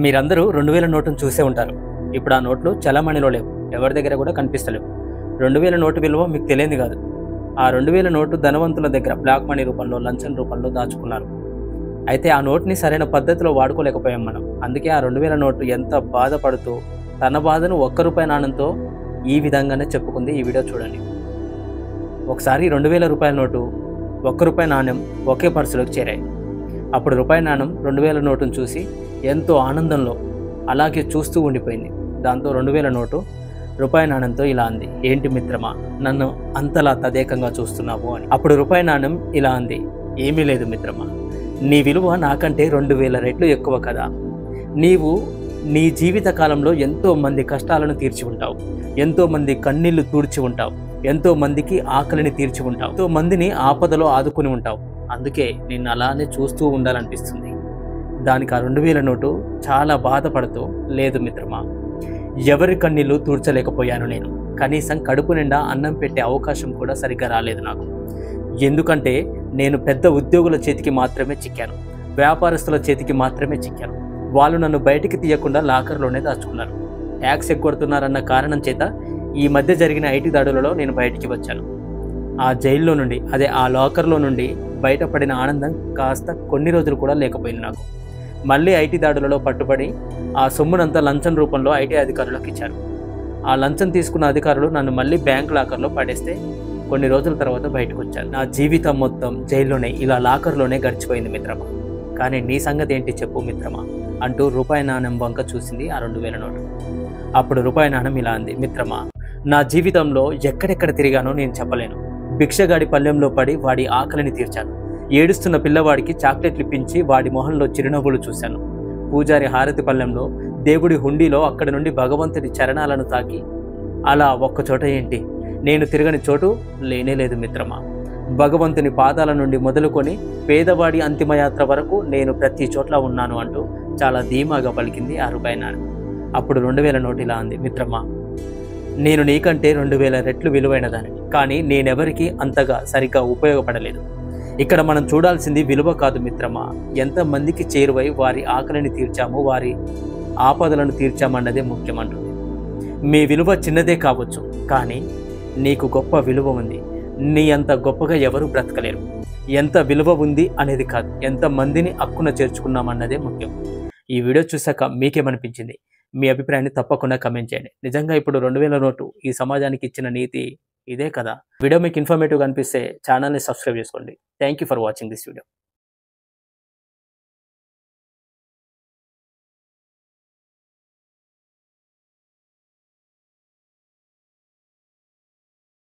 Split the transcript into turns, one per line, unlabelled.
మీరందరూ 2000 నోటును చూసే ఉంటారు. ఇప్పుడు ఆ నోట్లు చలామణిలో లేవు, ఎవరి దగ్గర కూడా కనిపిస్తలేవు. 2000 నోటు విలువ మీకు తెలియదు కాదు. ఆ 2000 నోటు ధనవంతుల దగ్గర బ్లాక్ మనీ రూపంలో, లంచం రూపంలో దాచుకున్నారు. అయితే ఆ నోట్ని సరైన పద్ధతిలో వాడుకోలేకపోయాం మనం. అందుకే ఆ 2000 నోటు ఎంత బాధపడుతూ తన బాధను ₹1 నాణంతో ఈ విధంగానే చెప్పుకుంది. ఈ వీడియో చూడండి. ఒకసారి 2000 రూపాయల నోటు, ₹1 నాణ్యం ఒకే పర్సులోకి చేరాయి. అప్పుడు రూపాయి నాణం 2000 నోటును చూసి ఎంతో ఆనందంలో అలాగే చూస్తూ ఉండిపోయింది. దాంతో 2000 నోటు రూపాయి నాణంతో ఇలా అంది, ఏంటి మిత్రమా, నన్ను అంతలా తదేకంగా చూస్తున్నావు అని. అప్పుడు రూపాయి నాణం ఇలా అంది, ఏమీ లేదు మిత్రమా, నీ విలువ నాకంటే 2000 రెట్లు ఎక్కువ కదా. నీవు నీ జీవిత కాలంలో ఎంతో మంది కష్టాలను తీర్చి ఉంటావు, ఎంతో మంది కన్నీళ్లు తూడ్చి ఉంటావు, ఎంతో మందికి ఆకలిని తీర్చి ఉంటావు, ఎంతో మందిని ఆపదలో ఆదుకుని ఉంటావు. అందుకే నిన్ను అలానే చూస్తూ ఉండాలనిపిస్తుంది. దానికి ఆ 2000 నోటు చాలా బాధపడుతూ, లేదు మిత్రమా, ఎవరి కన్నీళ్లు తూడ్చలేకపోయాను నేను. కనీసం కడుపు నిండా అన్నం పెట్టే అవకాశం కూడా సరిగ్గా రాలేదు నాకు. ఎందుకంటే నేను పెద్ద ఉద్యోగుల చేతికి మాత్రమే చిక్కాను, వ్యాపారస్తుల చేతికి మాత్రమే చిక్కాను. వాళ్ళు నన్ను బయటికి తీయకుండా లాకర్లోనే దాచుకున్నారు. ట్యాక్స్ ఎగ్గొడుతున్నారన్న కారణం చేత ఈ మధ్య జరిగిన ఐటీ దాడులలో నేను బయటికి వచ్చాను. ఆ జైల్లో నుండి, అదే ఆ లాకర్లో నుండి బయటపడిన ఆనందం కాస్త కొన్ని రోజులు కూడా లేకపోయింది నాకు. మళ్ళీ ఐటీ దాడులలో పట్టుబడి ఆ సొమ్మునంతా లంచం రూపంలో ఐటీ అధికారులకు ఇచ్చారు. ఆ లంచం తీసుకున్న అధికారులు నన్ను మళ్ళీ బ్యాంక్ లాకర్లో పడేస్తే కొన్ని రోజుల తర్వాత బయటకు వచ్చాను. నా జీవితం మొత్తం జైల్లోనే, ఇలా లాకర్లోనే గడిచిపోయింది మిత్రమా. కానీ నీ సంగతి ఏంటి చెప్పు మిత్రమా అంటూ రూపాయి నాణ్యం వంక చూసింది ఆ 2000 నోటు. అప్పుడు రూపాయి నాణ్యం ఇలా అంది, మిత్రమా, నా జీవితంలో ఎక్కడెక్కడ తిరిగానో నేను చెప్పలేను. భిక్షగాడి పల్లెంలో పడి వాడి ఆకలిని తీర్చాను. ఏడుస్తున్న పిల్లవాడికి చాక్లెట్లు ఇప్పించి వాడి మొహంలో చిరునవ్వులు చూశాను. పూజారి హారతి పల్లెంలో, దేవుడి హుండీలో అక్కడి నుండి భగవంతుడి చరణాలను తాకి, అలా ఒక్కచోట ఏంటి, నేను తిరగని చోటు లేనేలేదు మిత్రమా. భగవంతుని పాదాల నుండి మొదలుకొని పేదవాడి అంతిమయాత్ర వరకు నేను ప్రతి చోట్ల ఉన్నాను అంటూ చాలా ధీమాగా పలికింది ఆ రూపాయి నాణ్యం. అప్పుడు 2000 నోటు ఇలా అంది, మిత్రమా, నేను నీకంటే 2000 రెట్లు విలువైన దానిని, కానీ నేనెవరికి అంతగా సరిగ్గా ఉపయోగపడలేదు. ఇక్కడ మనం చూడాల్సింది విలువ కాదు మిత్రమా, ఎంతమందికి చేరువై వారి ఆకలిని తీర్చాము, వారి ఆపదలను తీర్చామన్నదే ముఖ్యమంటుంది. మీ విలువ చిన్నదే కావచ్చు, కానీ నీకు గొప్ప విలువ ఉంది. నీ అంత గొప్పగా ఎవరు బ్రతకలేరు. ఎంత విలువ ఉంది అనేది కాదు, ఎంతమందిని హక్కున చేర్చుకున్నామన్నదే ముఖ్యం. ఈ వీడియో చూశాక మీకేమనిపించింది? మీ అభిప్రాయాన్ని తప్పకుండా కమెంట్ చేయండి. నిజంగా ఇప్పుడు 2000 నోటు ఈ సమాజానికి ఇచ్చిన నీతి ఇదే కదా. వీడియో మీకు ఇన్ఫర్మేటివ్గా అనిపిస్తే ఛానల్ని సబ్స్క్రైబ్ చేసుకోండి. Thank you for watching this video.